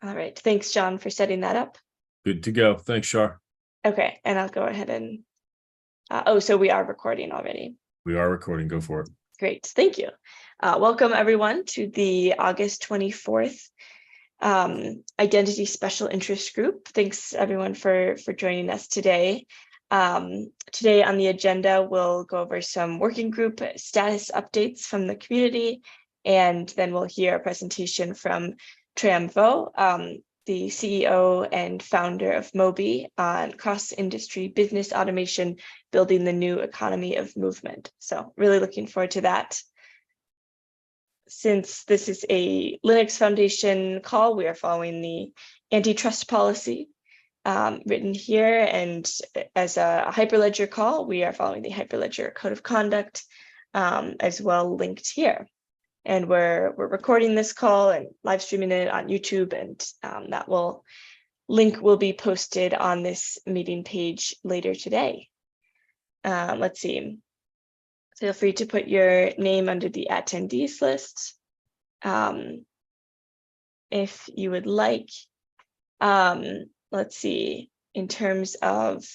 All right. Thanks, John, for setting that up. Good to go. Thanks, Shar. Okay, and I'll go ahead and, so we are recording already. We are recording. Go for it. Great. Thank you. Welcome, everyone, to the August 24th Identity Special Interest Group. Thanks, everyone, for joining us today. Today on the agenda, we'll go over some working group status updates from the community, and then we'll hear a presentation from Tram, the CEO and founder of MOBI, on cross-industry business automation, building the new economy of movement. So really looking forward to that. Since this is a Linux Foundation call, we are following the antitrust policy written here, and as a Hyperledger call, we are following the Hyperledger Code of Conduct as well, linked here. And we're recording this call and live streaming it on YouTube, and that link will be posted on this meeting page later today. Let's see. Feel free to put your name under the attendees list if you would like. Let's see. In terms of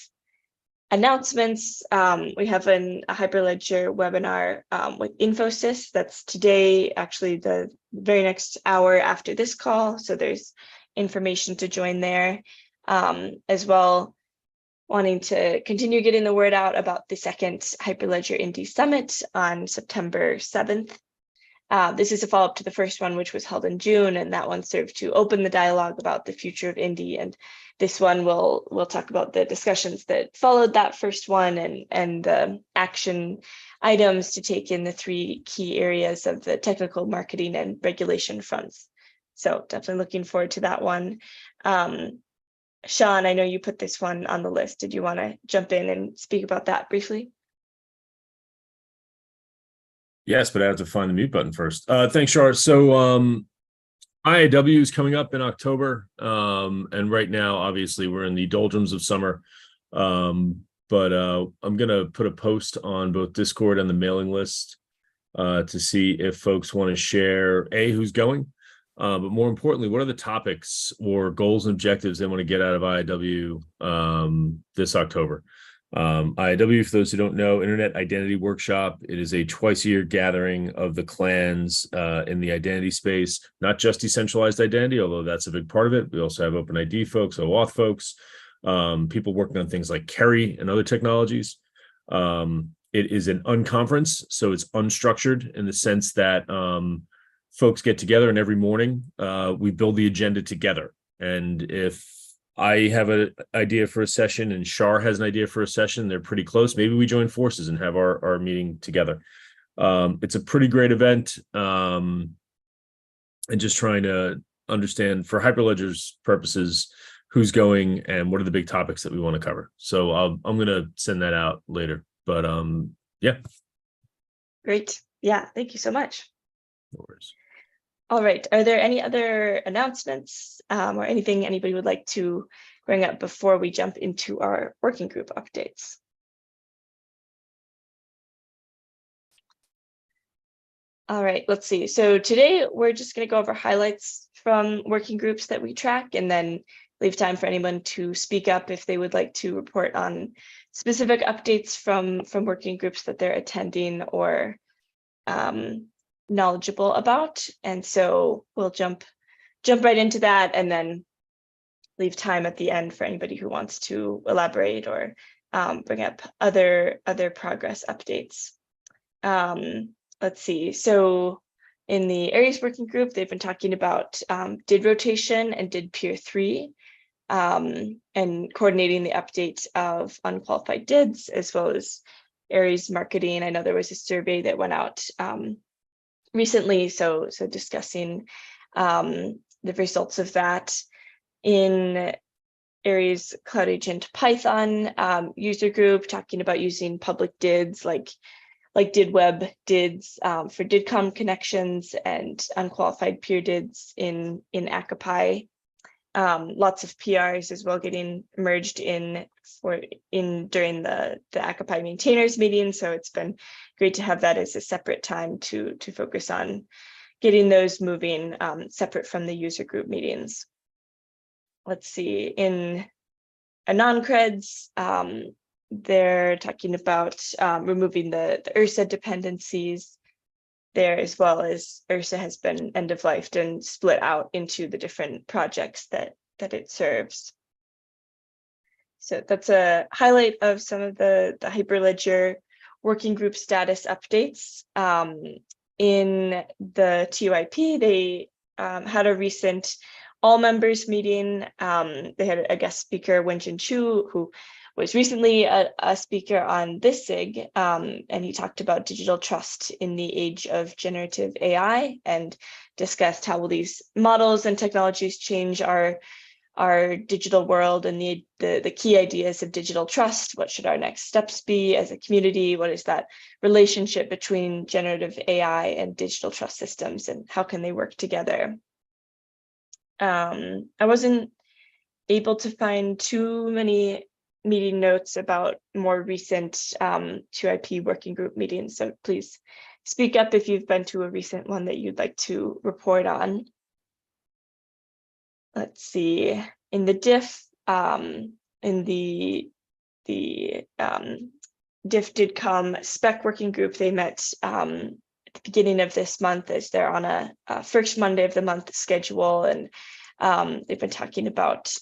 announcements, we have a Hyperledger webinar with Infosys. That's today, actually the very next hour after this call. So there's information to join there. As well, wanting to continue getting the word out about the second Hyperledger Indie Summit on September 7th. This is a follow-up to the first one, which was held in June, and that one served to open the dialogue about the future of indie. And this one we'll talk about the discussions that followed that first one, and the action items to take in the three key areas of the technical, marketing, and regulation fronts. So definitely looking forward to that one. Sean, I know you put this one on the list. Did you want to jump in and speak about that briefly? Yes, but I have to find the mute button first. Thanks, Shar. So IAW is coming up in October. And right now, obviously, we're in the doldrums of summer. But I'm going to put a post on both Discord and the mailing list to see if folks want to share, who's going, but more importantly, what are the topics or goals and objectives they want to get out of IAW this October. IAW, for those who don't know, Internet Identity Workshop. It is a twice-a-year gathering of the clans in the identity space, not just decentralized identity, although that's a big part of it. We also have OpenID folks, OAuth folks, people working on things like Kerry and other technologies. It is an unconference, so it's unstructured in the sense that folks get together, and every morning we build the agenda together. And if I have an idea for a session and Shar has an idea for a session, they're pretty close, maybe we join forces and have our meeting together. It's a pretty great event, and just trying to understand, for Hyperledger's purposes, who's going and what are the big topics that we want to cover. So I'm going to send that out later. But yeah. Great. Yeah, thank you so much. No worries. All right. Are there any other announcements or anything anybody would like to bring up before we jump into our working group updates? All right, let's see. So today we're just going to go over highlights from working groups that we track, and then leave time for anyone to speak up if they would like to report on specific updates from working groups that they're attending or knowledgeable about. And so we'll jump right into that, and then leave time at the end for anybody who wants to elaborate or bring up other progress updates. Let's see. So in the Aries working group, they've been talking about DID rotation and DID peer 3, and coordinating the update of unqualified DIDs, as well as Aries marketing. I know there was a survey that went out recently, so discussing the results of that. In Aries Cloud Agent Python user group, talking about using public DIDs like DID web DIDs for DIDCOM connections and unqualified peer DIDs in Akapi. Lots of PRs as well getting merged in during the Akapi maintainers meeting. So it's been great to have that as a separate time to focus on getting those moving separate from the user group meetings. let's see, in non-creds, they're talking about removing the URSA dependencies there, as well as URSA has been end-of-lifed and split out into the different projects that it serves. So that's a highlight of some of the Hyperledger working group status updates. In the TYP, they had a recent all members meeting. They had a guest speaker, Wenjin Chu, who was recently a speaker on this SIG, and he talked about digital trust in the age of generative AI and discussed how will these models and technologies change our digital world and the key ideas of digital trust. What should our next steps be as a community? What is that relationship between generative AI and digital trust systems, and how can they work together? I wasn't able to find too many meeting notes about more recent TYP working group meetings, so please speak up if you've been to a recent one that you'd like to report on. Let's see, in the diff, in the diff DIDCOM spec working group, they met at the beginning of this month, as they're on a first Monday of the month schedule, and they've been talking about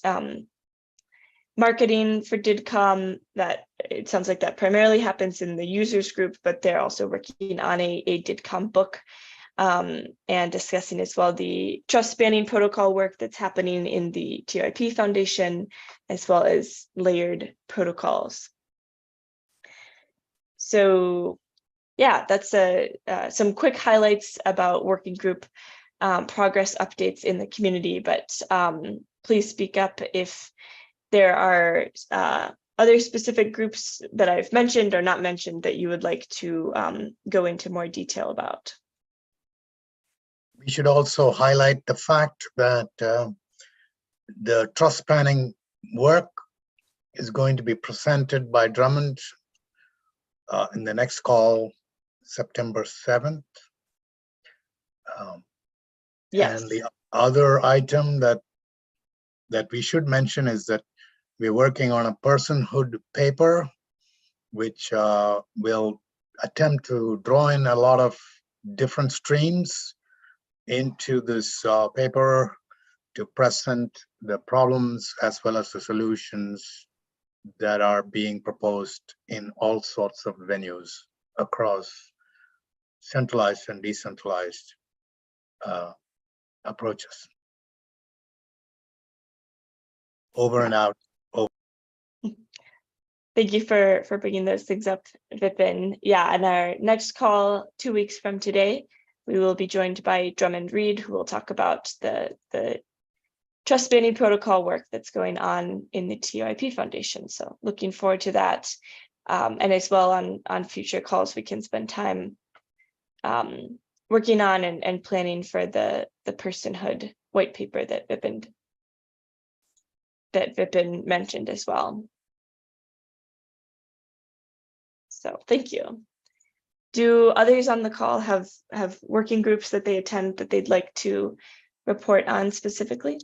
marketing for DIDCOM. That it sounds like that primarily happens in the users group, but they're also working on a DIDCOM book, and discussing as well the trust spanning protocol work that's happening in the TYP Foundation, as well as layered protocols. So yeah, that's some quick highlights about working group progress updates in the community, but please speak up if there are other specific groups that I've mentioned or not mentioned that you would like to go into more detail about. We should also highlight the fact that the trust spanning work is going to be presented by Drummond in the next call, September 7th. Yes. And the other item that we should mention is that we're working on a personhood paper, which will attempt to draw in a lot of different streams into this paper to present the problems as well as the solutions that are being proposed in all sorts of venues across centralized and decentralized approaches. Over and out. Thank you for bringing those things up, Vipin. Yeah, and our next call 2 weeks from today, we will be joined by Drummond Reed, who will talk about the trust spanning protocol work that's going on in the TYP Foundation. So looking forward to that. And as well on future calls, we can spend time working on and planning for the personhood white paper that Vipin mentioned as well. So thank you. Do others on the call have working groups that they attend that they'd like to report on specifically?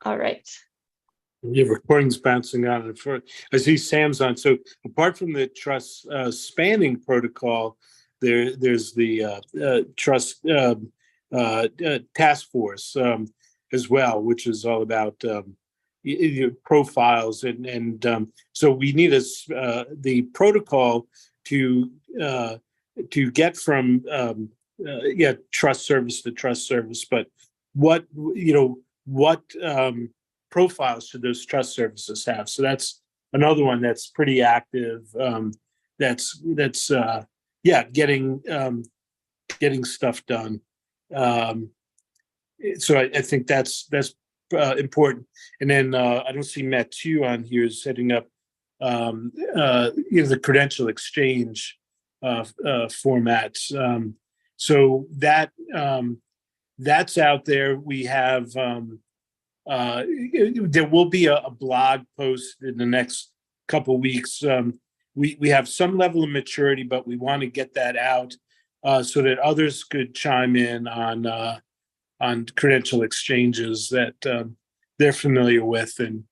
All right. Yeah, recording's bouncing on. I see Sam's on. So apart from the trust spanning protocol, there's the trust task force as well, which is all about profiles and so we need the protocol to get from trust service to trust service, but what profiles should those trust services have? So that's another one that's pretty active. That's getting stuff done. So I think that's important. And then I don't see Matthew on here setting up the credential exchange formats. So that's out there. We have there will be a blog post in the next couple weeks. We have some level of maturity, but we want to get that out so that others could chime in on credential exchanges that they're familiar with and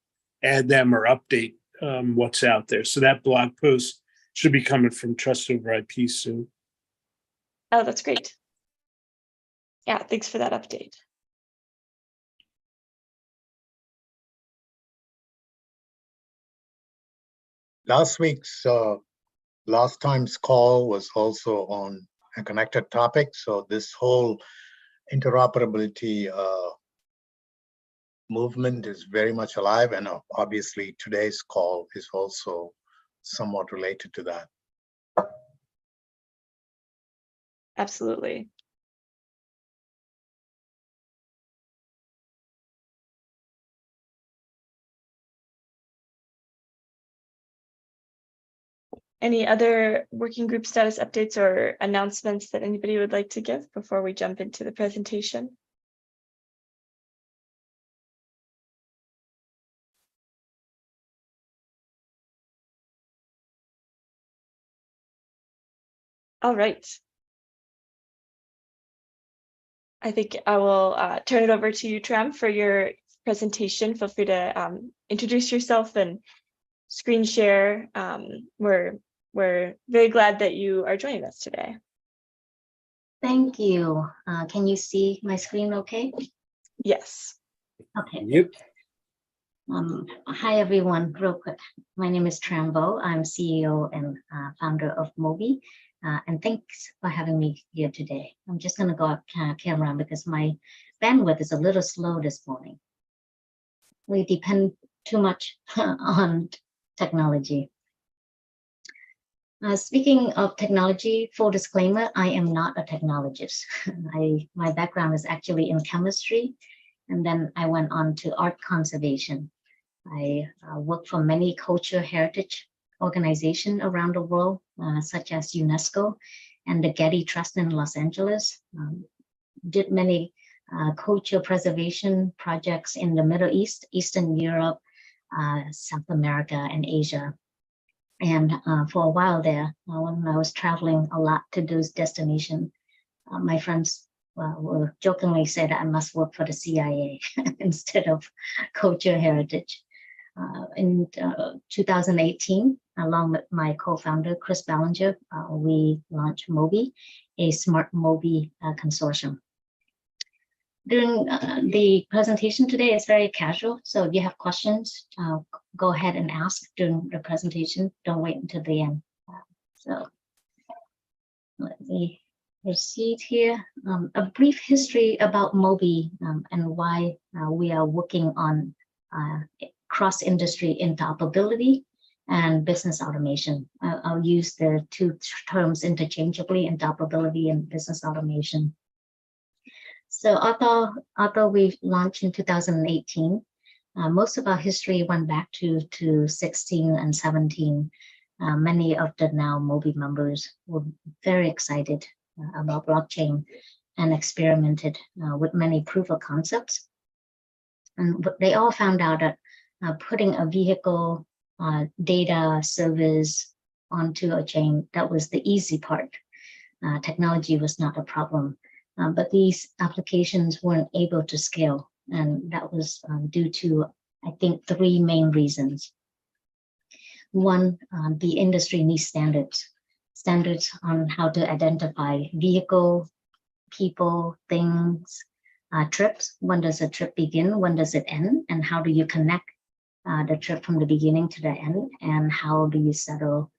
add them or update what's out there. So that blog post should be coming from Trust Over IP soon. Oh, that's great. Yeah, thanks for that update. Last time's call was also on a connected topic. So this whole interoperability movement is very much alive. And obviously today's call is also somewhat related to that. Absolutely. Any other working group status updates or announcements that anybody would like to give before we jump into the presentation? All right. I think I will turn it over to you, Tram, for your presentation. Feel free to introduce yourself and screen share. We're very glad that you are joining us today. Thank you. Can you see my screen okay? Yes. Okay. Yep. Hi, everyone. Real quick. My name is Tram. I'm CEO and founder of MOBI. And thanks for having me here today. I'm just going to go off camera because my bandwidth is a little slow this morning. We depend too much on technology. Speaking of technology, full disclaimer, I am not a technologist. My background is actually in chemistry, and then I went on to art conservation. I worked for many cultural heritage organizations around the world, such as UNESCO and the Getty Trust in Los Angeles. Did many cultural preservation projects in the Middle East, Eastern Europe, South America, and Asia. And for a while there, when I was traveling a lot to those destinations, my friends will jokingly say that I must work for the CIA instead of cultural heritage. In 2018, along with my co-founder, Chris Ballinger, we launched MOBI, a smart MOBI consortium. During the presentation today, it's very casual. So if you have questions, go ahead and ask during the presentation. Don't wait until the end. So let me proceed here. A brief history about MOBI and why we are working on cross-industry interoperability and business automation. I'll use the two terms interchangeably, interoperability and business automation. So although we launched in 2018, most of our history went back to 16 and 17. Many of the now MOBI members were very excited about blockchain and experimented with many proof of concepts. And they all found out that putting a vehicle, data, service onto a chain, that was the easy part. Technology was not a problem. But these applications weren't able to scale. And that was due to, I think, three main reasons. One, the industry needs standards. Standards on how to identify vehicle, people, things, trips. When does a trip begin? When does it end? And how do you connect the trip from the beginning to the end? And how do you settle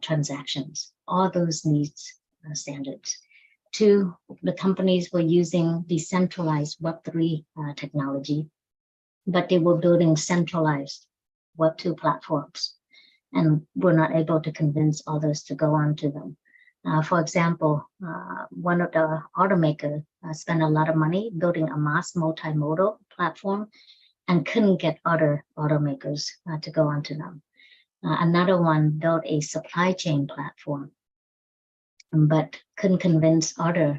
transactions? All those needs standards. Two, the companies were using decentralized Web3 technology, but they were building centralized Web2 platforms and were not able to convince others to go onto them. For example, one of the automakers spent a lot of money building a mass multimodal platform and couldn't get other automakers to go onto them. Another one built a supply chain platform, but couldn't convince others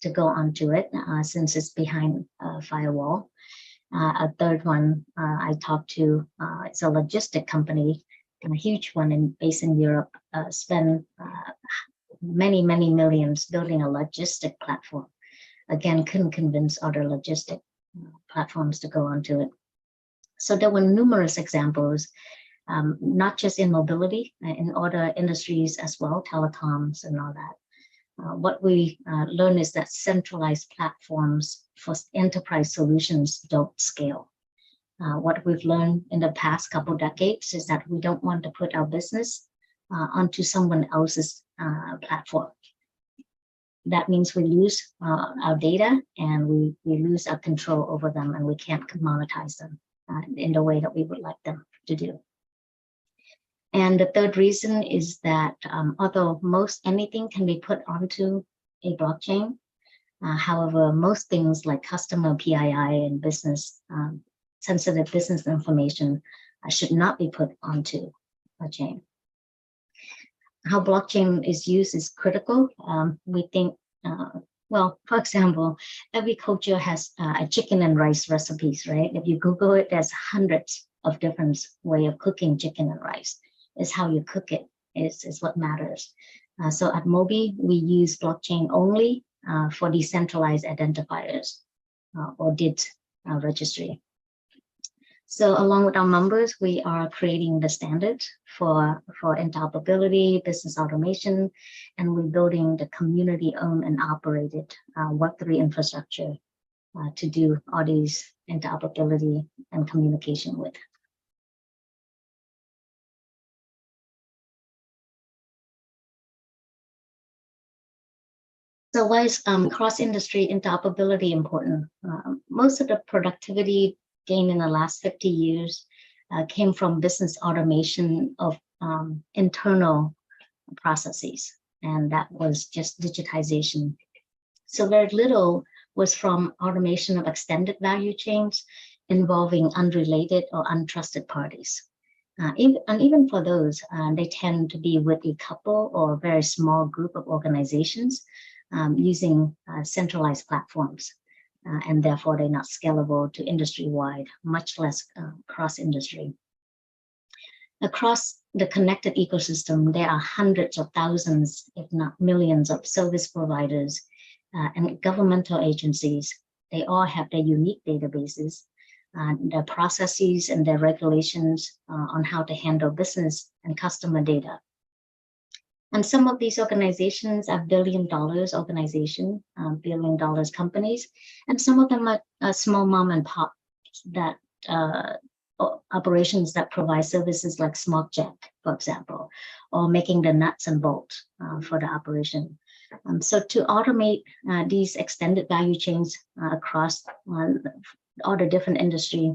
to go onto it since it's behind a firewall. A third one I talked to, it's a logistic company, and a huge one based in Europe, spent many millions building a logistic platform. Again, couldn't convince other logistic platforms to go onto it. So there were numerous examples, not just in mobility, in other industries as well, telecoms and all that. What we learned is that centralized platforms for enterprise solutions don't scale. What we've learned in the past couple of decades is that we don't want to put our business onto someone else's platform. That means we lose our data and we lose our control over them, and we can't monetize them in the way that we would like them to do. And the third reason is that although most anything can be put onto a blockchain, however, most things like customer PII and business sensitive business information should not be put onto a chain. How blockchain is used is critical. We think, well, for example, every culture has a chicken and rice recipes, right? If you Google it, there's hundreds of different ways of cooking chicken and rice. It's how you cook it is what matters. So at MOBI, we use blockchain only for decentralized identifiers or DID registry. So along with our members, we are creating the standard for interoperability, business automation, and we're building the community-owned and operated Web3 infrastructure to do all these interoperability and communication with. So why is cross-industry interoperability important? Most of the productivity gained in the last 50 years came from business automation of internal processes, and that was just digitization. So very little was from automation of extended value chains involving unrelated or untrusted parties. Even for those, they tend to be with a couple or a very small group of organizations using centralized platforms. And therefore they're not scalable to industry-wide, much less cross-industry. Across the connected ecosystem, there are hundreds of thousands, if not millions, of service providers and governmental agencies. They all have their unique databases, their processes and their regulations on how to handle business and customer data. And some of these organizations are billion-dollar organizations, billion-dollar companies, and some of them are small mom and pop that operations that provide services like Smart Jack, for example, or making the nuts and bolts for the operation. So to automate these extended value chains across all the different industry,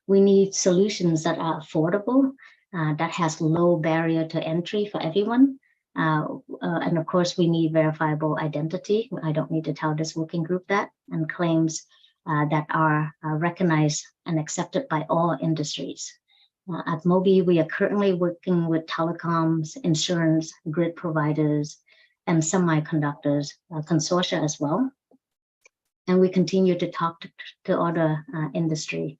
we need solutions that are affordable, that has low barrier to entry for everyone. And of course, we need verifiable identity. I don't need to tell this working group that, and claims that are recognized and accepted by all industries. At MOBI, we are currently working with telecoms, insurance, grid providers, and semiconductors consortia as well. And we continue to talk to other industry.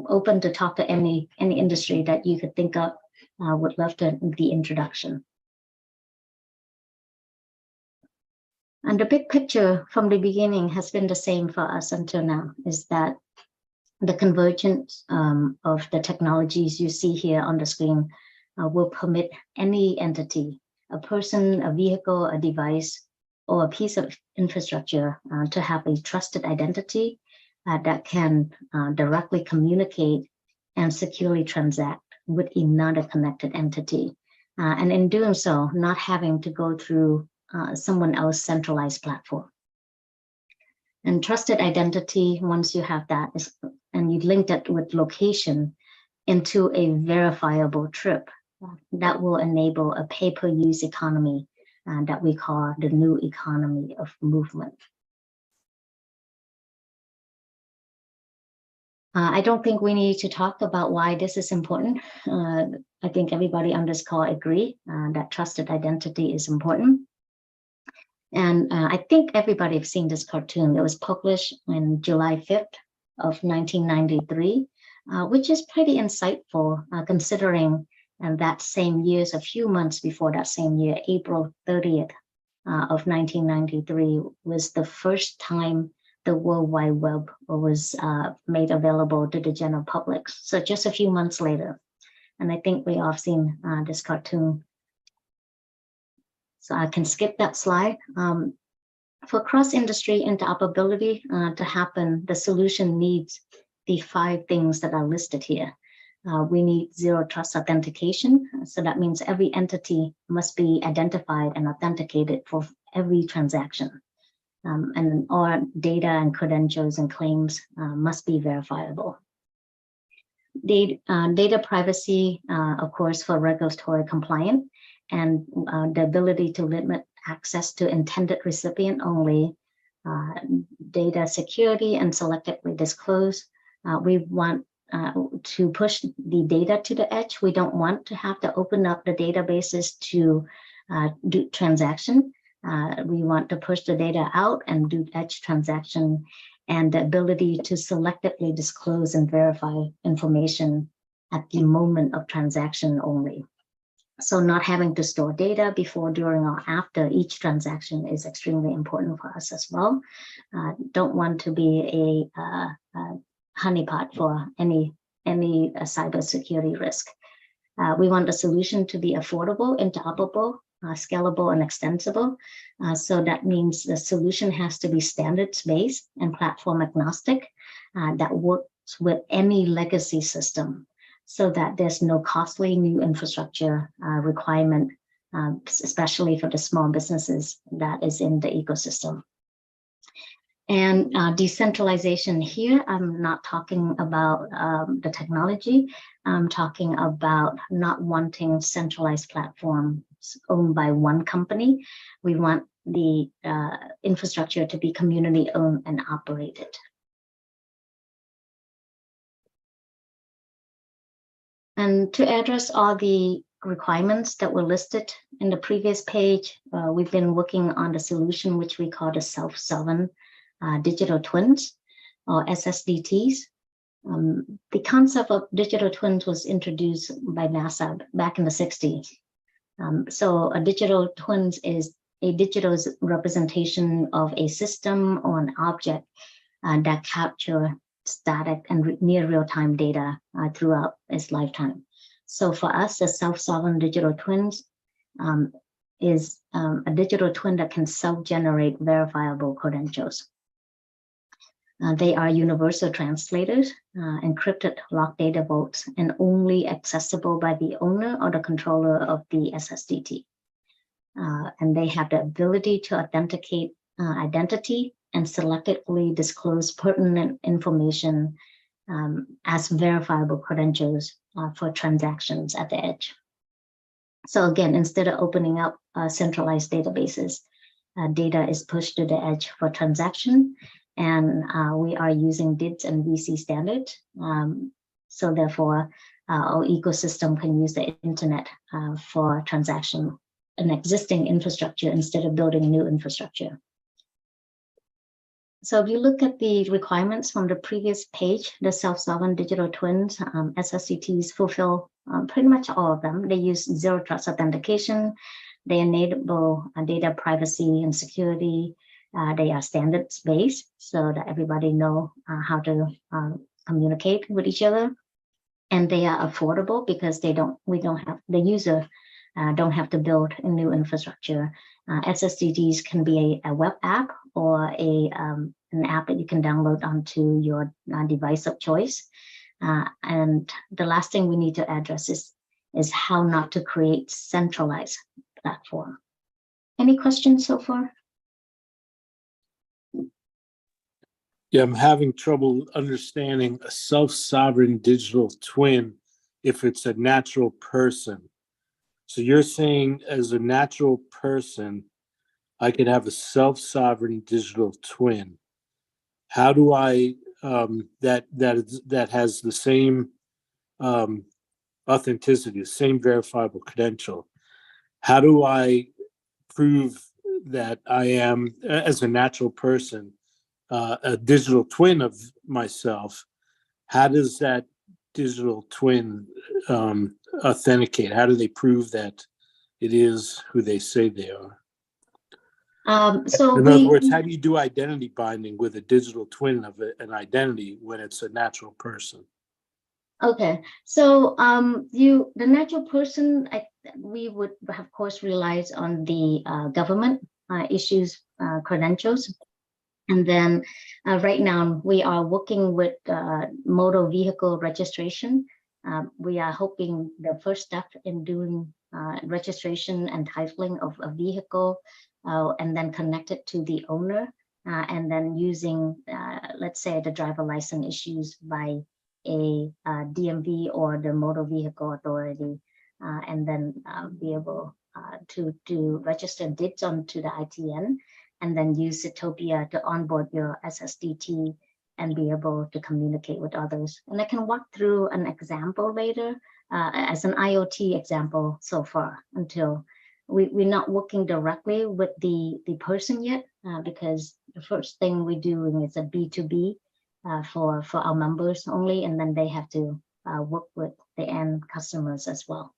Open to talk to any industry that you could think of. Would love the introduction. And the big picture from the beginning has been the same for us until now, is that the convergence of the technologies you see here on the screen will permit any entity, a person, a vehicle, a device, or a piece of infrastructure to have a trusted identity that can directly communicate and securely transact with another connected entity. And in doing so, not having to go through someone else's centralized platform. And trusted identity, once you have that, and you link it with location into a verifiable trip, that will enable a pay-per-use economy that we call the new economy of movement. I don't think we need to talk about why this is important. I think everybody on this call agree that trusted identity is important. And I think everybody have seen this cartoon. It was published on July 5th of 1993, which is pretty insightful considering that same year, a few months before that same year, April 30th of 1993 was the first time the World Wide Web was made available to the general public. So just a few months later. And I think we all have seen this cartoon. So I can skip that slide. For cross-industry interoperability to happen, the solution needs the 5 things that are listed here. We need zero trust authentication. So that means every entity must be identified and authenticated for every transaction. And all data and credentials and claims must be verifiable. Data privacy, of course, for regulatory compliant, and the ability to limit access to intended recipient only, data security and selectively disclose. We want to push the data to the edge. We don't want to have to open up the databases to do transaction. We want to push the data out and do edge transaction, and the ability to selectively disclose and verify information at the moment of transaction only. So not having to store data before, during, or after each transaction is extremely important for us as well. Don't want to be a honeypot for any cybersecurity risk. We want the solution to be affordable, interoperable, scalable, and extensible. So that means the solution has to be standards-based and platform agnostic that works with any legacy system, so that there's no costly new infrastructure requirement, especially for the small businesses that is in the ecosystem. And decentralization here, I'm not talking about the technology. I'm talking about not wanting centralized platforms owned by one company. We want the infrastructure to be community owned and operated. And to address all the requirements that were listed in the previous page, we've been working on the solution which we call the self-sovereign digital twins, or SSDTs. The concept of digital twins was introduced by NASA back in the 60s. So a digital twins is a digital representation of a system or an object that capture static and near real-time data throughout its lifetime. So for us, the self-sovereign digital twins is a digital twin that can self-generate verifiable credentials. They are universal translators, encrypted locked data vaults, and only accessible by the owner or the controller of the SSDT. And they have the ability to authenticate identity and selectively disclose pertinent information as verifiable credentials for transactions at the edge. So again, instead of opening up centralized databases, data is pushed to the edge for transaction, and we are using DIDS and VC standards. So therefore, our ecosystem can use the internet for transaction and existing infrastructure instead of building new infrastructure. So if you look at the requirements from the previous page, the self-sovereign digital twins, SSDTs fulfill pretty much all of them. They use zero trust authentication. They enable data privacy and security. They are standards-based so that everybody know how to communicate with each other. And they are affordable because the user don't have to build a new infrastructure. SSDTs can be a web app or an app that you can download onto your device of choice. And the last thing we need to address is how not to create centralized platform. Any questions so far? Yeah, I'm having trouble understanding a self-sovereign digital twin if it's a natural person. So you're saying as a natural person, I could have a self-sovereign digital twin. How do I that has the same authenticity, the same verifiable credential, how do I prove that I am, as a natural person, a digital twin of myself? How does that digital twin authenticate? How do they prove that it is who they say they are? So In we, other words, how do you do identity binding with a digital twin of an identity when it's a natural person? okay, so the natural person, we would of course relies on the government issues credentials, and then right now we are working with motor vehicle registration. We are hoping the first step in doing registration and titling of a vehicle, and then connect it to the owner, and then using, let's say, the driver license issues by a DMV or the Motor Vehicle Authority, and then be able to register DIDs onto the ITN, and then use Zootopia to onboard your SSDT and be able to communicate with others. And I can walk through an example later as an IoT example so far, until we're not working directly with the person yet, because the first thing we're doing is a B2B for our members only, and then they have to work with the end customers as well.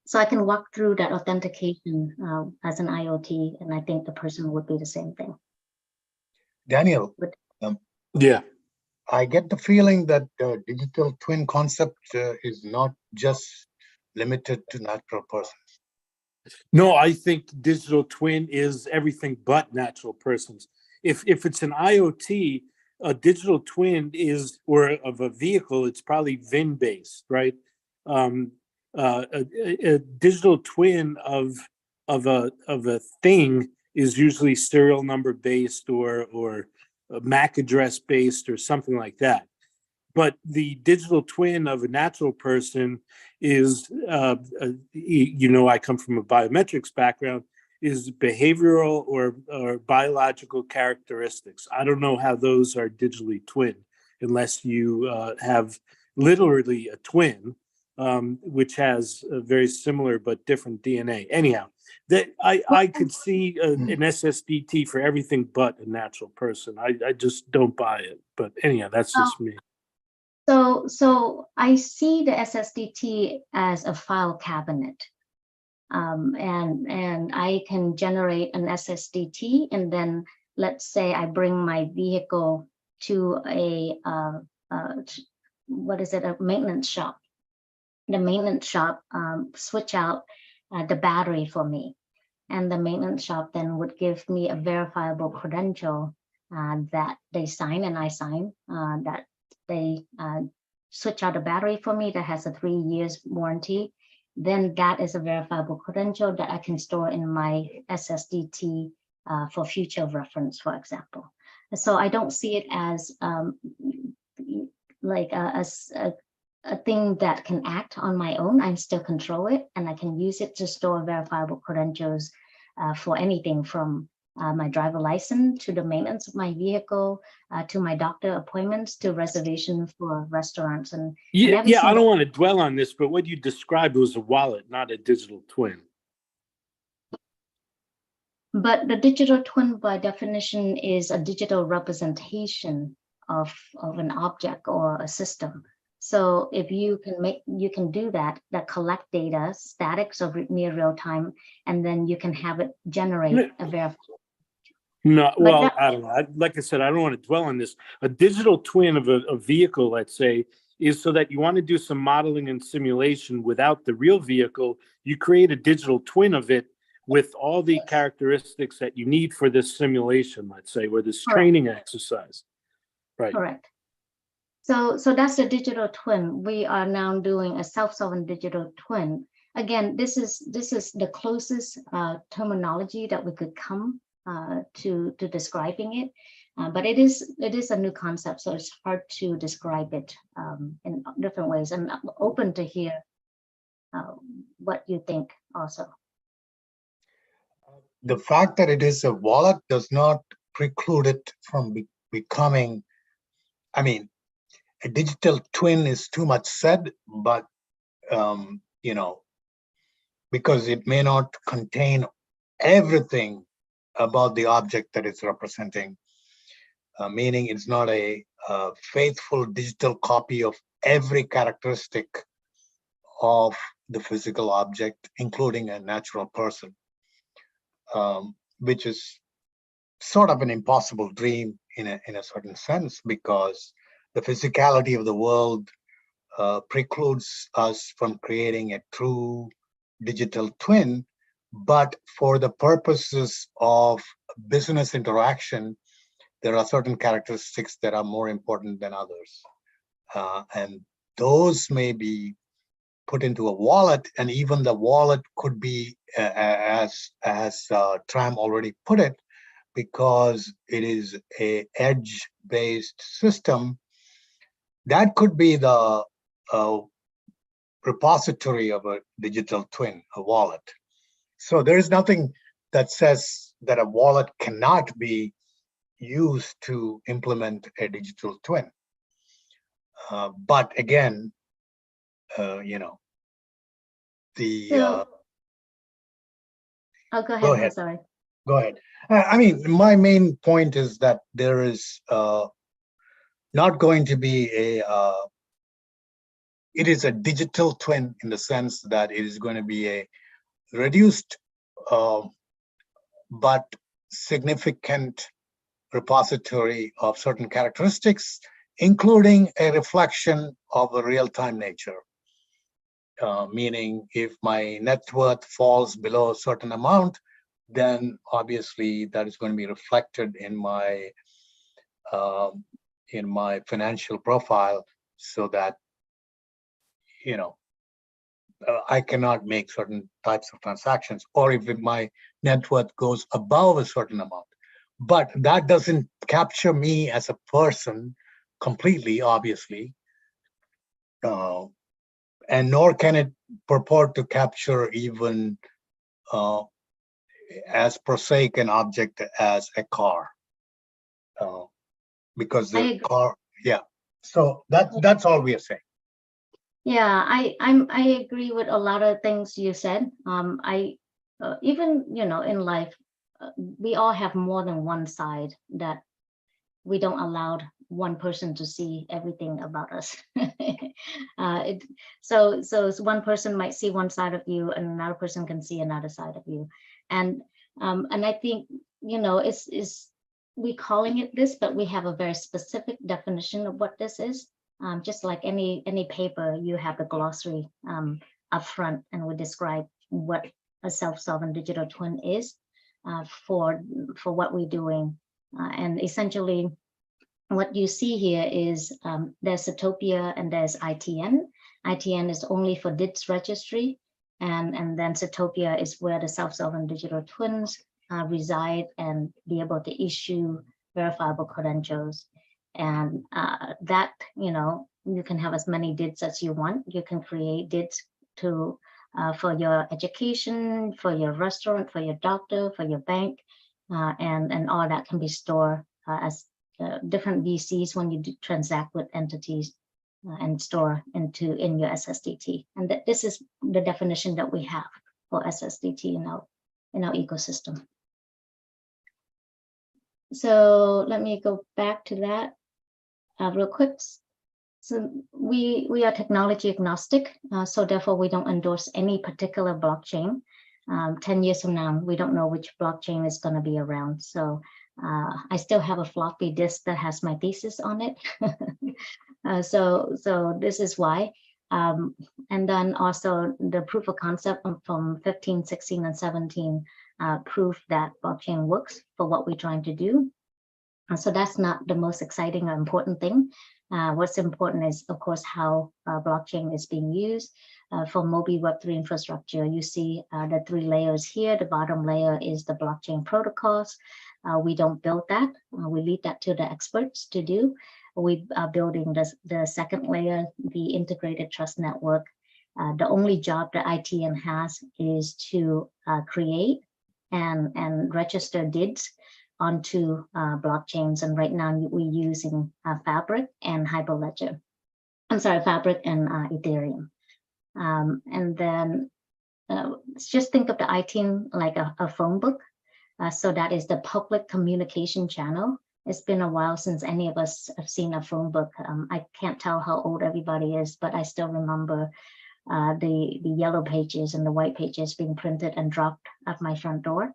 So I can walk through that authentication as an IoT, and I think the person would be the same thing. Daniel, Yeah. I get the feeling that the digital twin concept is not just limited to natural persons. No, I think digital twin is everything but natural persons. If it's an IoT, a digital twin is, or of a vehicle, it's probably VIN based, right? A digital twin of a thing is usually serial number based or MAC address based or something like that. But the digital twin of a natural person is, I come from a biometrics background, is behavioral or biological characteristics. I don't know how those are digitally twinned unless you have literally a twin, which has a very similar but different DNA. Anyhow, that I could see an SSDT for everything but a natural person. I just don't buy it. But anyhow, that's just me. So I see the SSDT as a file cabinet, and I can generate an SSDT, and then let's say I bring my vehicle to a maintenance shop. The maintenance shop switch out the battery for me, and the maintenance shop then would give me a verifiable credential that they sign and I sign, that they switch out a battery for me that has a 3 years warranty. Then that is a verifiable credential that I can store in my SSDT for future reference, for example. So I don't see it as like a thing that can act on my own. I still control it, and I can use it to store verifiable credentials for anything from my driver license to the maintenance of my vehicle, to my doctor appointments, to reservations for restaurants. And I don't want to dwell on this, but what you described was a wallet, not a digital twin. But the digital twin, by definition, is a digital representation of an object or a system. So if you can do that collect data, statics of near real time, and then you can have it generate a verifiable. No, well, I don't know. Like I said, I don't want to dwell on this. A digital twin of a vehicle, let's say, is so that you want to do some modeling and simulation without the real vehicle. You create a digital twin of it with all the characteristics that you need for this simulation, let's say, or this training exercise. Right. Correct. So that's the digital twin. We are now doing a self-solving digital twin. Again, this is the closest terminology that we could come to describing it, but it is a new concept, so it's hard to describe it in different ways. And I'm open to hear what you think also. The fact that it is a wallet does not preclude it from becoming, I mean, a digital twin is too much said, but, because it may not contain everything about the object that it's representing, meaning it's not a faithful digital copy of every characteristic of the physical object, including a natural person, which is sort of an impossible dream in a certain sense, because the physicality of the world precludes us from creating a true digital twin. But for the purposes of business interaction, there are certain characteristics that are more important than others. And those may be put into a wallet, and even the wallet could be, as Tram already put it, because it is a edge-based system, that could be the repository of a digital twin, a wallet. So there is nothing that says that a wallet cannot be used to implement a digital twin. But again, the So, oh, go ahead. Go I'm ahead. sorry. Go ahead. I mean, my main point is that there is not going to be it is a digital twin in the sense that it is going to be a reduced but significant repository of certain characteristics, including a reflection of a real-time nature. Meaning, if my net worth falls below a certain amount, then obviously that is going to be reflected in my financial profile, so that I cannot make certain types of transactions, or if my net worth goes above a certain amount. But that doesn't capture me as a person completely, obviously, and nor can it purport to capture even as prosaic an object as a car, because the car, yeah. So that's all we are saying. Yeah, I agree with a lot of things you said. I even in life, we all have more than one side that we don't allow one person to see everything about us. So one person might see one side of you, and another person can see another side of you, and I think it's we calling it this, but we have a very specific definition of what this is. Just like any paper, you have the glossary up front, and we describe what a self-solving digital twin is for what we're doing. And essentially, what you see here is there's Satopia and there's ITN. ITN is only for DIDS registry, and then Satopia is where the self-solving digital twins reside and be able to issue verifiable credentials. And that, you can have as many DIDs as you want. You can create DIDs to for your education, for your restaurant, for your doctor, for your bank, and all that can be stored as different VCs when you transact with entities and store in your SSDT. And this is the definition that we have for SSDT in our ecosystem. So let me go back to that real quick. So we are technology agnostic, so therefore we don't endorse any particular blockchain. 10 years from now, we don't know which blockchain is going to be around. So I still have a floppy disk that has my thesis on it. So this is why. And then also the proof of concept from 15, 16, and 17 prove that blockchain works for what we're trying to do. So that's not the most exciting or important thing. What's important is, of course, how blockchain is being used. For MOBI Web3 infrastructure, you see the 3 layers here. The bottom layer is the blockchain protocols. We don't build that. We leave that to the experts to do. We are building the second layer, the integrated trust network. The only job that ITN has is to create and register DIDs onto blockchains. And right now we're using Fabric and Hyperledger. I'm sorry, Fabric and Ethereum. And then just think of the ITIN like a phone book. So that is the public communication channel. It's been a while since any of us have seen a phone book. I can't tell how old everybody is, but I still remember the yellow pages and the white pages being printed and dropped at my front door.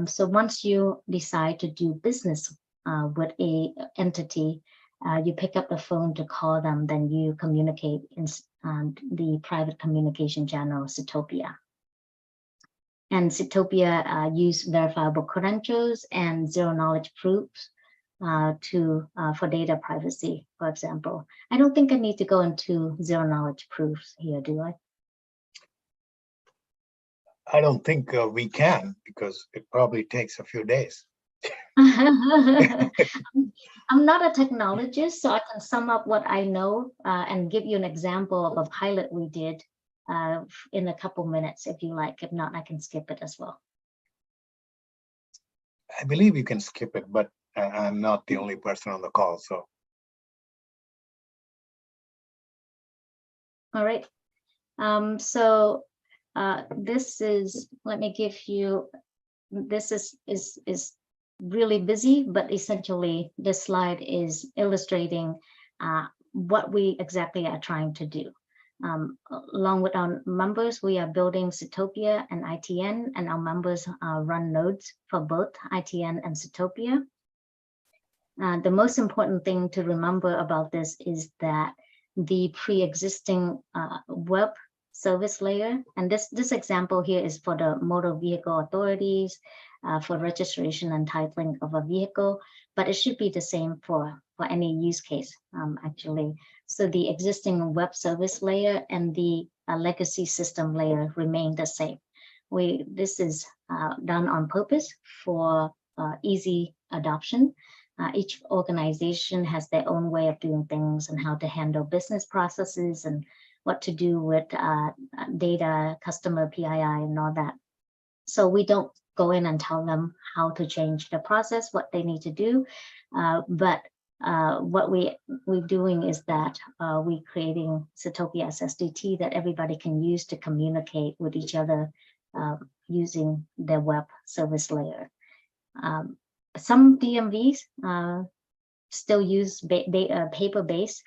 So once you decide to do business with a entity, you pick up the phone to call them, then you communicate in the private communication channel, Sitopia. And Sitopia use verifiable credentials and zero-knowledge proofs for data privacy, for example. I don't think I need to go into zero-knowledge proofs here, do I? I don't think we can, because it probably takes a few days. I'm not a technologist, so I can sum up what I know and give you an example of a pilot we did in a couple minutes, if you like. If not, I can skip it as well. I believe you can skip it, but I'm not the only person on the call, so. All right. So this is, let me give you, this is really busy, but essentially this slide is illustrating what we exactly are trying to do. Along with our members, we are building Sitopia and ITN, and our members run nodes for both ITN and Sitopia. The most important thing to remember about this is that the pre-existing web service layer, and this example here is for the motor vehicle authorities for registration and titling of a vehicle, but it should be the same for any use case, actually. So the existing web service layer and the legacy system layer remain the same. This is done on purpose for easy adoption. Each organization has their own way of doing things and how to handle business processes and what to do with data, customer PII and all that. So we don't go in and tell them how to change the process, what they need to do. But what we're doing is that we're creating Sitopia SSDT that everybody can use to communicate with each other using their web service layer. Some DMVs still use paper-based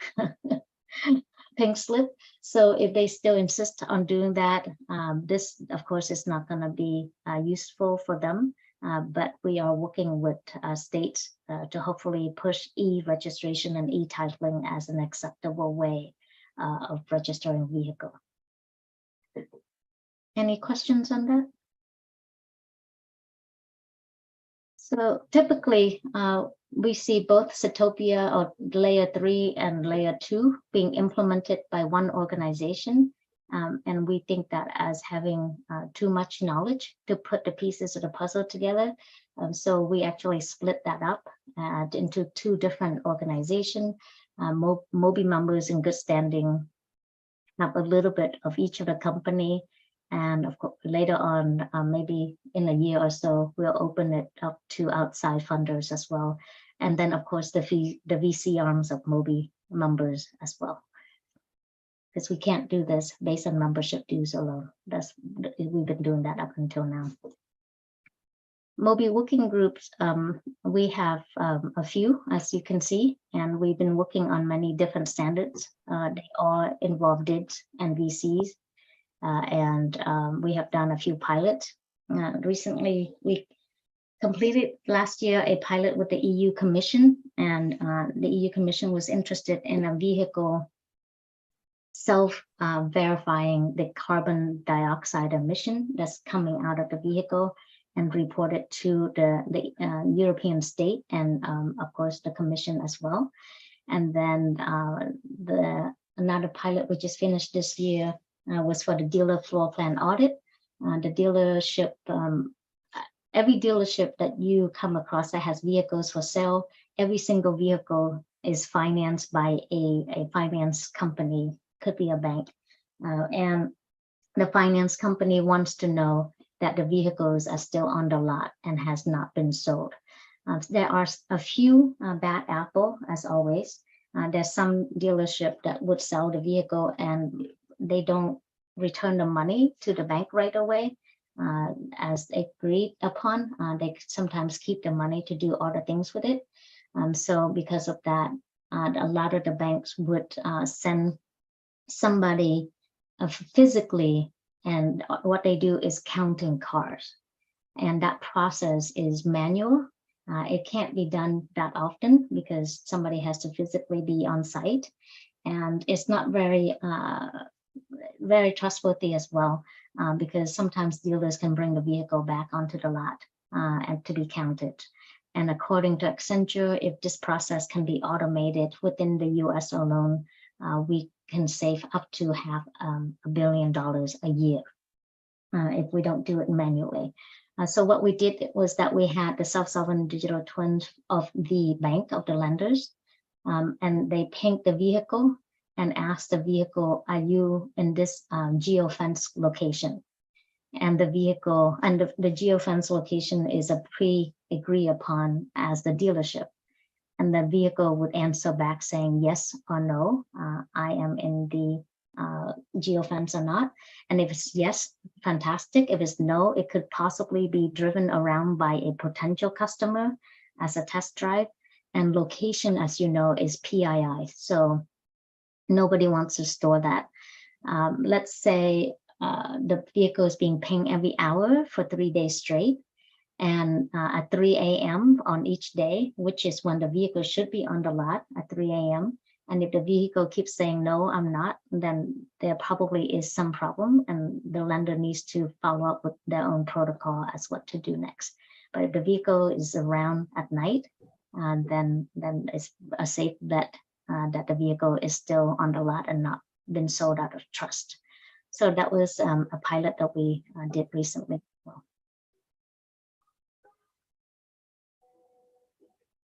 pink slip. So if they still insist on doing that, this, of course, is not going to be useful for them. But we are working with states to hopefully push e-registration and e-titling as an acceptable way of registering vehicle. Any questions on that? So typically, we see both Sitopia or layer 3 and layer 2 being implemented by one organization. And we think that as having too much knowledge to put the pieces of the puzzle together. So we actually split that up into two different organizations. MOBI members in good standing have a little bit of each of the company. And of course, later on, maybe in a year or so, we'll open it up to outside funders as well. And then, of course, the VC arms of MOBI members as well. Because we can't do this based on membership dues alone. We've been doing that up until now. MOBI working groups, we have a few, as you can see, and we've been working on many different standards. They all involve DIDs and VCs. And we have done a few pilots. Recently, we completed last year a pilot with the EU Commission, and the EU Commission was interested in a vehicle self-verifying the carbon dioxide emission that's coming out of the vehicle and report it to the European state and of course the Commission as well. And then another pilot we just finished this year was for the dealer floor plan audit. The dealership, every dealership that you come across that has vehicles for sale, every single vehicle is financed by a finance company, could be a bank. And the finance company wants to know that the vehicles are still on the lot and has not been sold. There are a few bad apple, as always. There's some dealership that would sell the vehicle and they don't return the money to the bank right away as agreed upon. They sometimes keep the money to do other things with it. So because of that, a lot of the banks would send somebody physically, and what they do is counting cars. And that process is manual. It can't be done that often because somebody has to physically be on site. And it's not very trustworthy as well, because sometimes dealers can bring the vehicle back onto the lot and to be counted. And according to Accenture, if this process can be automated within the US alone, we can save up to $500 million a year if we don't do it manually. So what we did was that we had the self-sovereign digital twins of the bank, of the lenders, and they ping the vehicle and ask the vehicle, are you in this geofence location? And the vehicle and the geofence location is a pre-agreed upon as the dealership. And the vehicle would answer back saying yes or no, I am in the geofence or not. And if it's yes, fantastic. If it's no, it could possibly be driven around by a potential customer as a test drive. And location, as you know, is PII. So nobody wants to store that. Let's say the vehicle is being pinged every hour for 3 days straight. And at 3 a.m. on each day, which is when the vehicle should be on the lot at 3 a.m. And if the vehicle keeps saying, no, I'm not, then there probably is some problem and the lender needs to follow up with their own protocol as what to do next. But if the vehicle is around at night, then it's a safe bet that the vehicle is still on the lot and not been sold out of trust. So that was a pilot that we did recently. Well,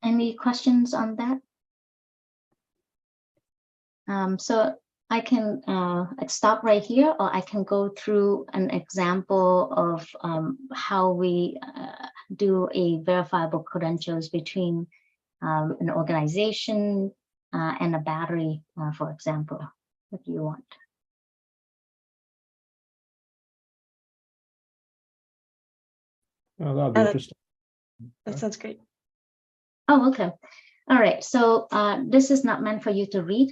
any questions on that? So I can stop right here, or I can go through an example of how we do a verifiable credentials between an organization and a battery, for example, if you want. Oh, that'll be interesting. That sounds great. Oh, okay. All right, so this is not meant for you to read,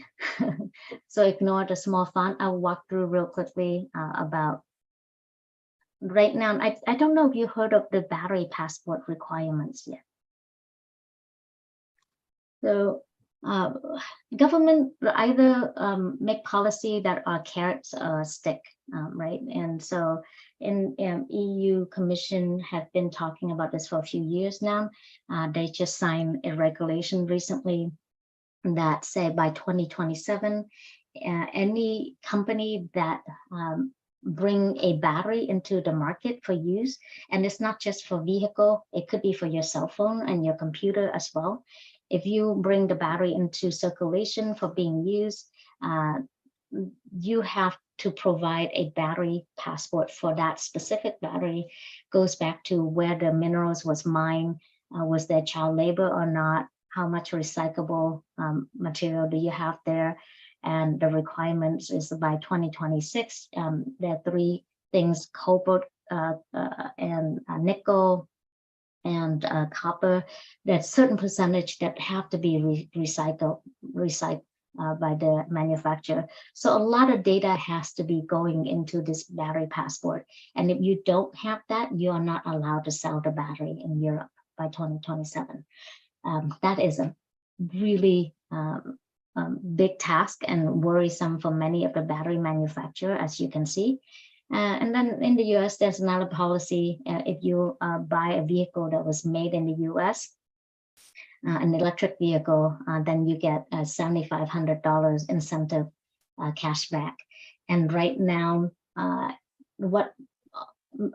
so ignore the small font. I'll walk through real quickly about right now. I don't know if you heard of the battery passport requirements yet. So government either make policy that are carrots or stick, right? And so in EU Commission have been talking about this for a few years now. They just signed a regulation recently that say by 2027, any company that bring a battery into the market for use, and it's not just for vehicle, it could be for your cell phone and your computer as well. If you bring the battery into circulation for being used, you have to provide a battery passport for that specific battery. Goes back to where the minerals was mined, was there child labor or not, how much recyclable material do you have there, and the requirements is by 2026. There are three things: cobalt and nickel and copper. There's certain percentage that have to be recycled by the manufacturer. So a lot of data has to be going into this battery passport. And if you don't have that, you are not allowed to sell the battery in Europe by 2027. That is a really big task and worrisome for many of the battery manufacturers, as you can see. And then in the US, there's another policy. If you buy a vehicle that was made in the US, an electric vehicle, then you get $7,500 incentive cash back. And right now, what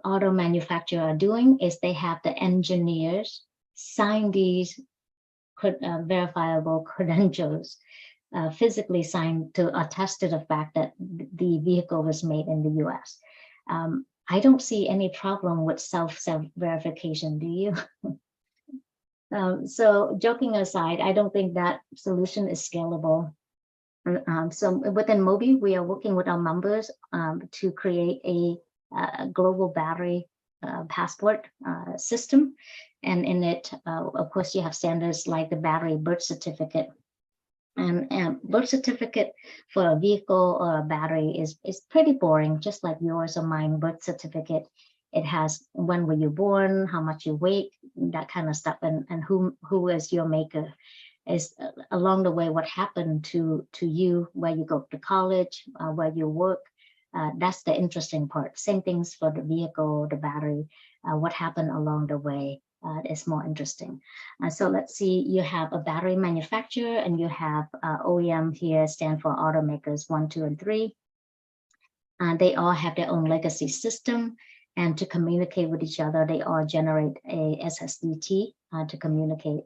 auto manufacturers are doing is they have the engineers sign these verifiable credentials, physically signed to attest to the fact that the vehicle was made in the US. I don't see any problem with self-verification, do you? So joking aside, I don't think that solution is scalable. So within MOBI, we are working with our members to create a global battery passport system. And in it, of course, you have standards like the battery birth certificate. And birth certificate for a vehicle or a battery is pretty boring, just like yours or mine birth certificate. It has when were you born, how much you weigh, that kind of stuff, and who is your maker. Is along the way what happened to you, where you go to college, where you work. That's the interesting part. Same things for the vehicle, the battery. What happened along the way is more interesting. So let's see, you have a battery manufacturer and you have OEM here, stand for automakers 1, 2, and 3. They all have their own legacy system, and to communicate with each other, they all generate a SSDT to communicate.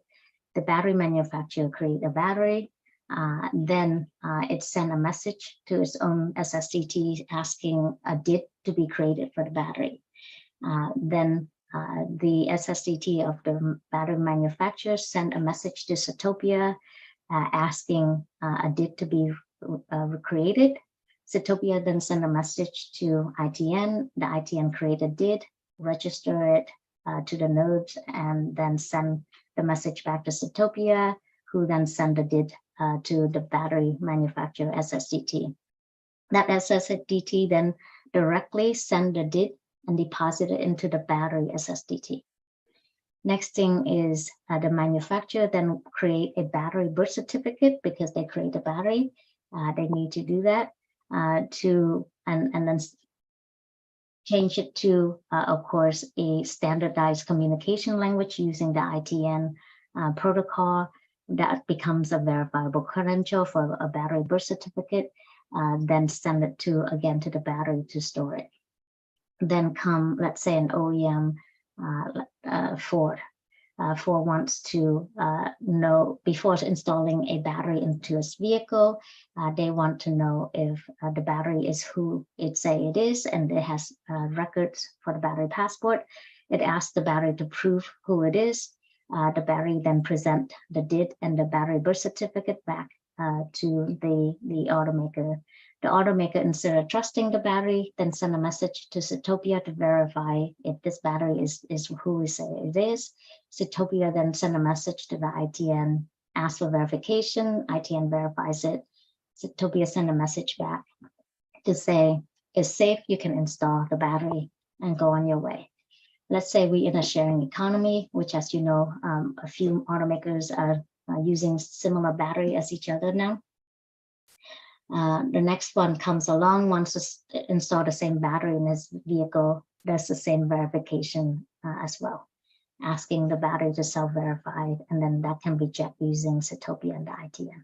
The battery manufacturer create a battery, then it send a message to its own SSDT asking a DIT to be created for the battery. Then the SSDT of the battery manufacturer send a message to Setopia asking a DIT to be created. Setopia then send a message to ITN. The ITN create a DIT, register it to the nodes, and then send the message back to Setopia, who then send the DIT to the battery manufacturer SSDT. That SSDT then directly send the DIT and deposit it into the battery SSDT. Next thing is the manufacturer then create a battery birth certificate because they create a battery. They need to do that and then change it to, of course, a standardized communication language using the ITN protocol. That becomes a verifiable credential for a battery birth certificate, then send it to, again, to the battery to store it. Then come, let's say, an OEM, Ford. Ford wants to know, before installing a battery into its vehicle, they want to know if the battery is who it say it is, and it has records for the battery passport. It asks the battery to prove who it is. The battery then present the DIT and the battery birth certificate back to the automaker. The automaker, instead of trusting the battery, then send a message to Setopia to verify if this battery is who we say it is. Setopia then send a message to the ITN, ask for verification. ITN verifies it. Setopia send a message back to say it's safe, you can install the battery and go on your way. Let's say we're in a sharing economy, which, as you know, a few automakers are using similar battery as each other now. The next one comes along, wants to install the same battery in his vehicle, does the same verification as well, asking the battery to self-verify, and then that can be checked using Setopia and the ITN.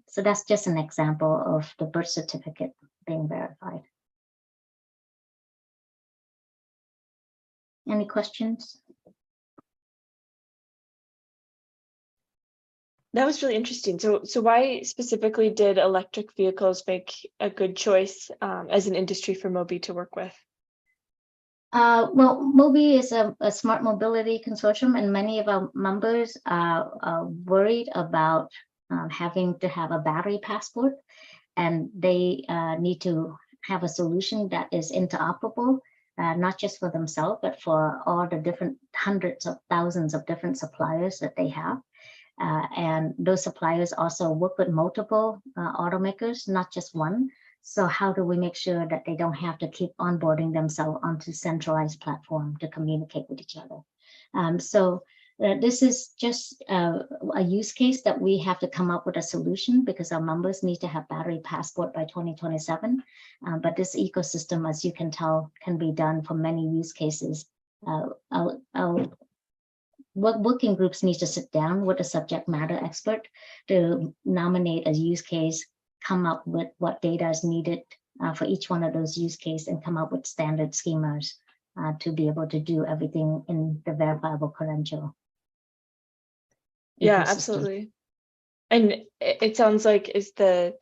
So that's just an example of the birth certificate being verified. Any questions? That was really interesting. So why specifically did electric vehicles make a good choice as an industry for MOBI to work with? Well, MOBI is a smart mobility consortium, and many of our members are worried about having to have a battery passport, and they need to have a solution that is interoperable, not just for themselves, but for all the different hundreds of thousands of different suppliers that they have. And those suppliers also work with multiple automakers, not just one. So how do we make sure that they don't have to keep onboarding themselves onto centralized platform to communicate with each other? So this is just a use case that we have to come up with a solution, because our members need to have battery passport by 2027. But this ecosystem, as you can tell, can be done for many use cases. Working groups need to sit down with a subject matter expert to nominate a use case, come up with what data is needed for each one of those use cases, and come up with standard schemas to be able to do everything in the verifiable credential. Yeah, ecosystem. absolutely. And it sounds like is the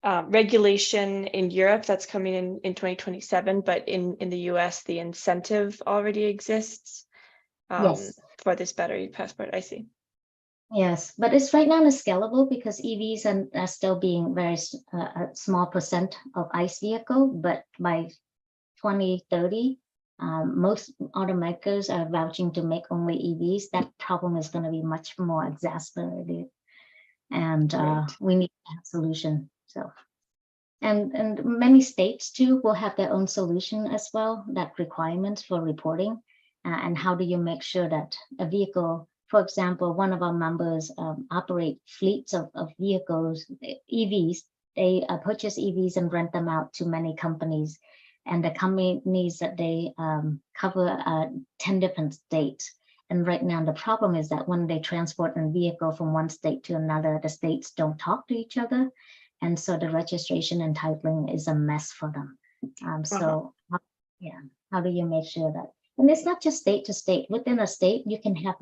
regulation in Europe that's coming in 2027, but in the US, the incentive already exists. Yes. for this battery passport. I see. Yes, but it's right now is scalable because EVs are still being a small percent of ICE vehicle, but by 2030, most automakers are vouching to make only EVs. That problem is going to be much more exacerbated, and Right. we need to have a solution. So, and many states too will have their own solution as well, that requirements for reporting, and how do you make sure that a vehicle, for example, one of our members operate fleets of vehicles, EVs. They purchase EVs and rent them out to many companies, and the companies that they cover 10 different states. And right now, the problem is that when they transport a vehicle from one state to another, the states don't talk to each other. And so the registration and titling is a mess for them. So, yeah, how do you make sure that? And it's not just state to state. Within a state, you can have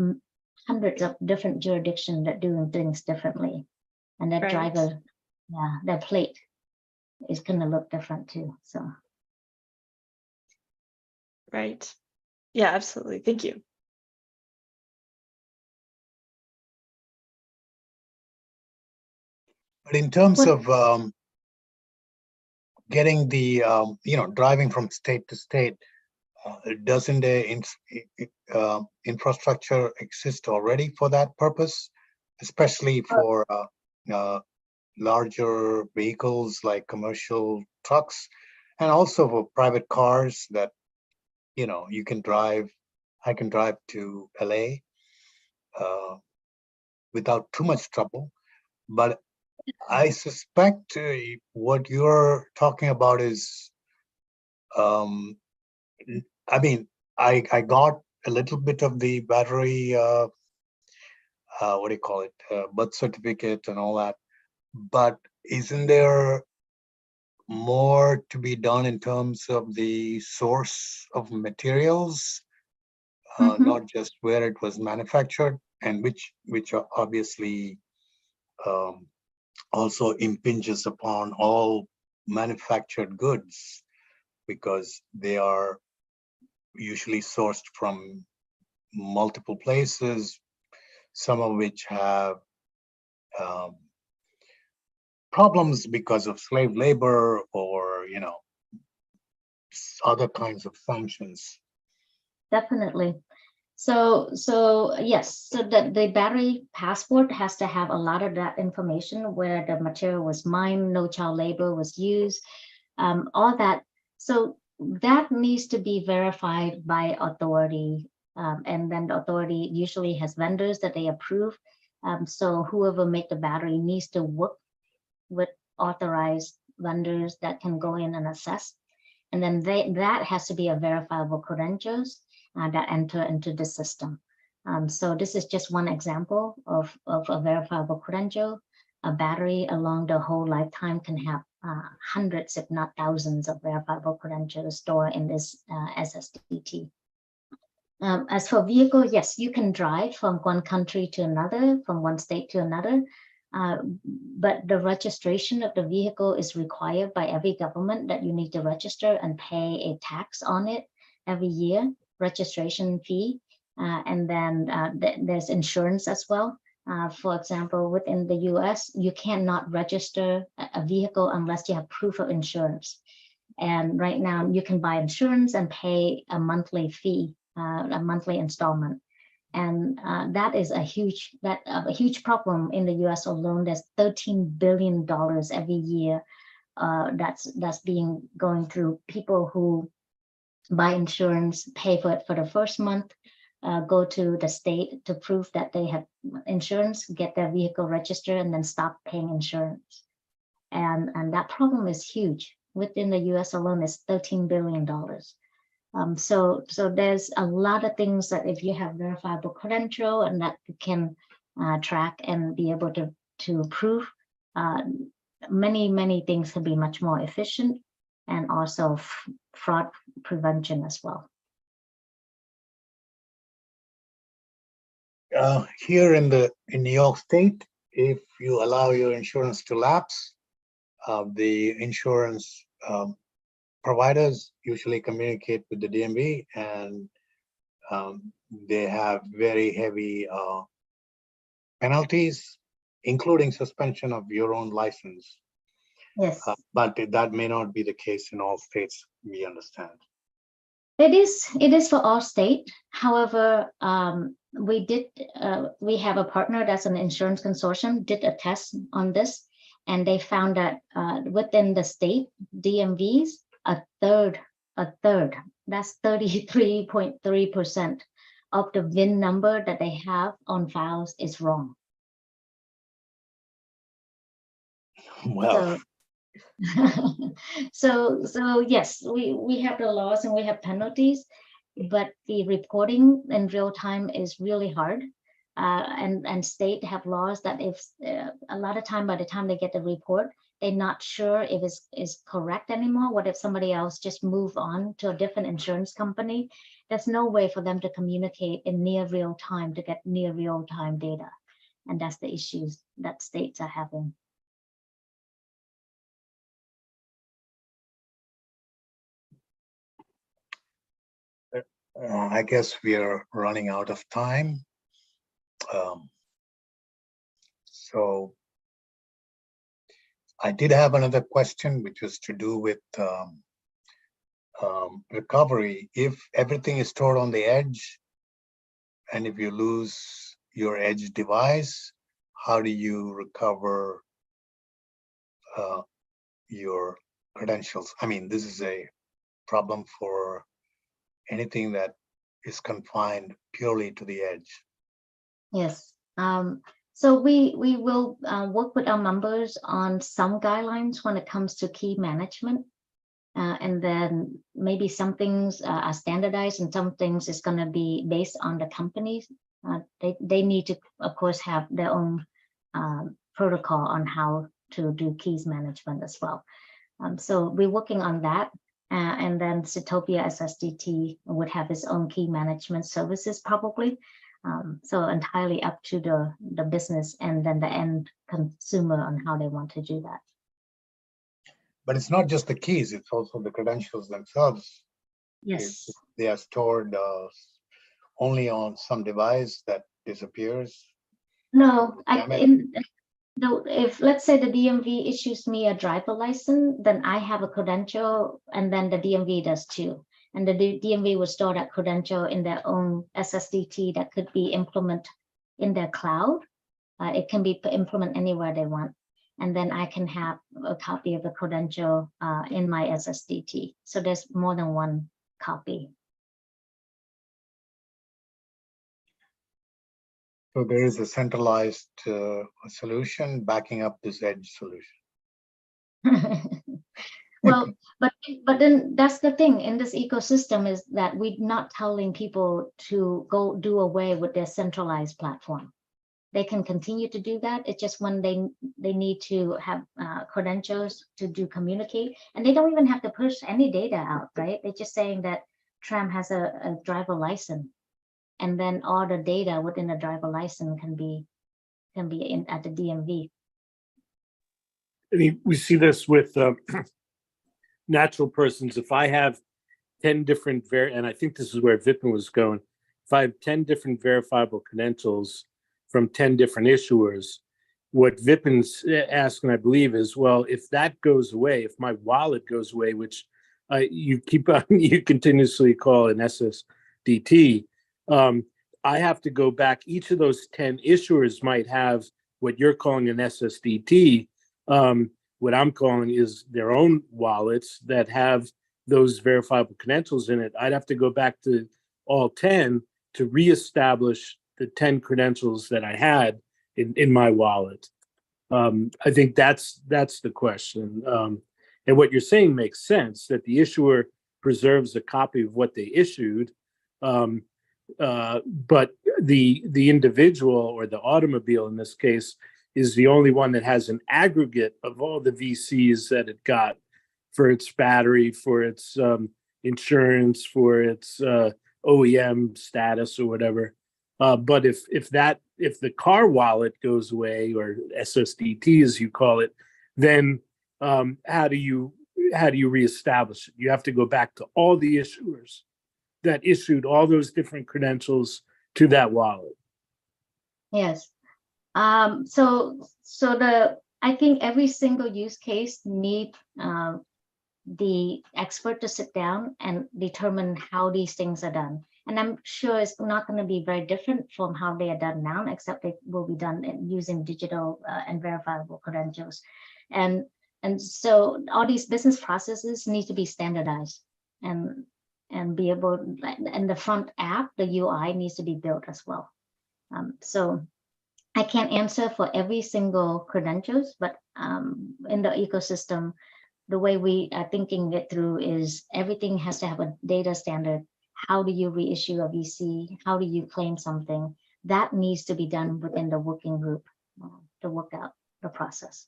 hundreds of different jurisdictions that doing things differently. And that Right. driver, yeah, their plate is going to look different too. So. Right. Yeah, absolutely. Thank you. But in terms What- of getting the, driving from state to state, doesn't the infrastructure exist already for that purpose, especially for larger vehicles like commercial trucks, and also for private cars that, you can drive. I can drive to LA without too much trouble. But I suspect what you're talking about is, I mean, I got a little bit of the battery, what do you call it, birth certificate and all that. But isn't there more to be done in terms of the source of materials, not just where it was manufactured, and which are obviously also impinges upon all manufactured goods, because they are usually sourced from multiple places, some of which have problems because of slave labor or, other kinds of sanctions. Definitely. So yes, so the battery passport has to have a lot of that information, where the material was mined, no child labor was used, all that. So that needs to be verified by authority, and then the authority usually has vendors that they approve. So whoever make the battery needs to work with authorized vendors that can go in and assess. And then that has to be a verifiable credentials that enter into the system. So this is just one example of a verifiable credential. A battery along the whole lifetime can have hundreds, if not thousands, of verifiable credentials stored in this SSDT. As for vehicle, yes, you can drive from one country to another, from one state to another. But the registration of the vehicle is required by every government, that you need to register and pay a tax on it every year, registration fee. And then there's insurance as well. For example, within the US, you cannot register a vehicle unless you have proof of insurance. And right now you can buy insurance and pay a monthly fee, a monthly installment. And that is a huge problem in the U.S. alone. There's $13 billion every year that's being going through people who buy insurance, pay for it for the first month, go to the state to prove that they have insurance, get their vehicle registered, and then stop paying insurance. And that problem is huge. Within the U.S. alone, is $13 billion. So there's a lot of things that if you have verifiable credential and that you can track and be able to prove, many things can be much more efficient, and also fraud prevention as well. Here in New York State, if you allow your insurance to lapse, the insurance providers usually communicate with the DMV and They have very heavy penalties, including suspension of your own license. Yes. But that may not be the case in all states, we understand. It is for all state. However, we have a partner that's an insurance consortium, did a test on this, and they found that within the state DMVs, a third, that's 33.3% of the VIN number that they have on files is wrong. Well, So yes, we have the laws and we have penalties, but the reporting in real time is really hard. And state have laws that if a lot of time, by the time they get the report, they're not sure if it's correct anymore. What if somebody else just move on to a different insurance company? There's no way for them to communicate in near real time to get near real time data. And that's the issues that states are having. I guess we are running out of time. So I did have another question, which was to do with recovery. If everything is stored on the edge, and if you lose your edge device, how do you recover your credentials? I mean, this is a problem for anything that is confined purely to the edge. Yes. So we will work with our members on some guidelines when it comes to key management. And then maybe some things are standardized and some things is going to be based on the companies. They need to, of course, have their own protocol on how to do keys management as well. So we're working on that. And then Zootopia SSDT would have its own key management services probably. So entirely up to the business and then the end consumer on how they want to do that. But it's not just the keys, it's also the credentials themselves. Yes. They are stored only on some device that disappears. No, if let's say the DMV issues me a driver license, then I have a credential and then the DMV does too. And the DMV will store that credential in their own SSDT that could be implemented in their cloud. It can be implemented anywhere they want. And then I can have a copy of the credential in my SSDT. So there's more than one copy. So there is a centralized solution backing up this edge solution. Well, but then that's the thing in this ecosystem is that we're not telling people to go do away with their centralized platform. They can continue to do that. It's just when they need to have credentials to do communicate, and they don't even have to push any data out, right? They're just saying that Tram has a driver license, and then all the data within a driver license can be in at the DMV. I mean, we see this with natural persons. If I have 10 different, and I think this is where Vipin was going, if I have 10 different verifiable credentials from 10 different issuers, what Vipin's asking, I believe, is, well, if that goes away, if my wallet goes away, which you continuously call an SSDT, I have to go back. Each of those 10 issuers might have what you're calling an SSDT. What I'm calling is their own wallets that have those verifiable credentials in it. I'd have to go back to all 10 to reestablish the 10 credentials that I had in my wallet. I think that's the question. And what you're saying makes sense, that the issuer preserves a copy of what they issued, but the individual or the automobile in this case is the only one that has an aggregate of all the VCs that it got for its battery, for its insurance, for its OEM status or whatever. But if the car wallet goes away, or SSDT as you call it, then how do you reestablish it? You have to go back to all the issuers that issued all those different credentials to that wallet. Yes. I think every single use case need the expert to sit down and determine how these things are done. And I'm sure it's not going to be very different from how they are done now, except it will be done using digital and verifiable credentials. And so all these business processes need to be standardized and be able, and the front app, the UI needs to be built as well. So I can't answer for every single credentials, but in the ecosystem, the way we are thinking it through is everything has to have a data standard. How do you reissue a VC? How do you claim something? That needs to be done within the working group to work out the process.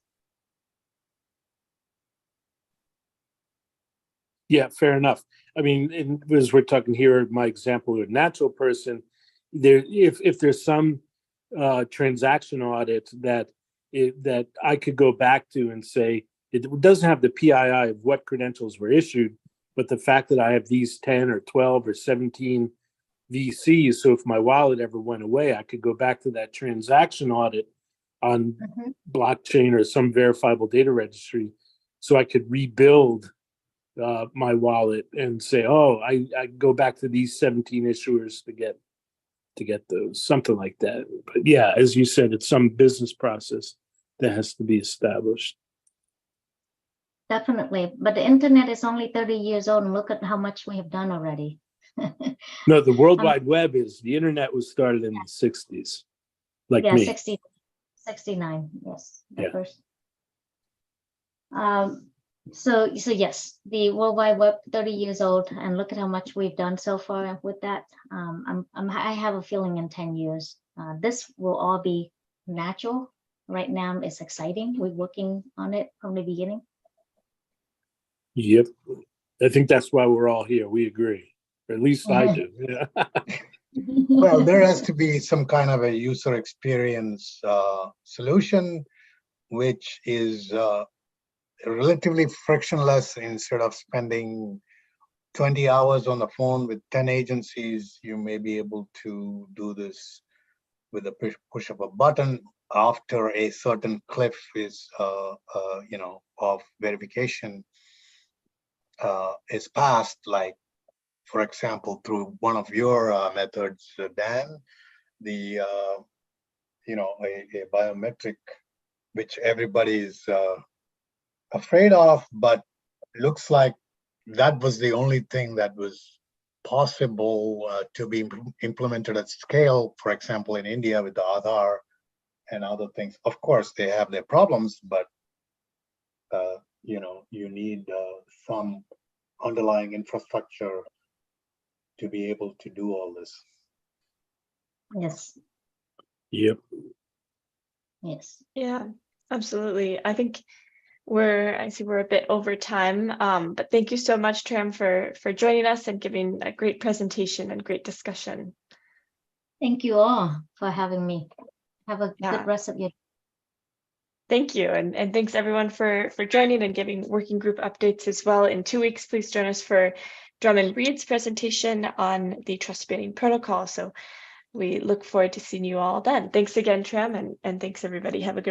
Yeah, fair enough. I mean, as we're talking here, my example of a natural person, there, if there's some transaction audit that I could go back to and say, it doesn't have the PII of what credentials were issued, but the fact that I have these 10 or 12 or 17 VCs. So if my wallet ever went away, I could go back to that transaction audit on blockchain or some verifiable data registry. So I could rebuild my wallet and say, oh, I go back to these 17 issuers to get those, something like that. But yeah, as you said, it's some business process that has to be established. Definitely. But the internet is only 30 years old, and look at how much we have done already. No, the World Wide Web the internet was started in the 60s. Like yeah, me. 69, yes. Yeah. First. So yes, the World Wide Web, 30 years old, and look at how much we've done so far with that. I have a feeling in 10 years, this will all be natural. Right now, it's exciting. We're working on it from the beginning. Yep. I think that's why we're all here. We agree. Or at least I do. Yeah. Well, there has to be some kind of a user experience solution, which is relatively frictionless. Instead of spending 20 hours on the phone with 10 agencies, you may be able to do this with a push of a button after a certain cliff is, of verification is passed, like, for example, through one of your methods, Dan, the, a biometric, which everybody is afraid of, but looks like that was the only thing that was possible to be implemented at scale, for example, in India with the Aadhaar and other things. Of course, they have their problems, but you need some underlying infrastructure to be able to do all this. Yes. Yep. Yes. Yeah, absolutely. I think I see we're a bit over time, but thank you so much, Tram, for joining us and giving a great presentation and great discussion. Thank you all for having me. Have a good rest of your day. Thank you. And thanks everyone for joining and giving working group updates as well. In 2 weeks, please join us for Drummond Reed's presentation on the trust spanning protocol. So we look forward to seeing you all then. Thanks again, Tram, and thanks everybody. Have a good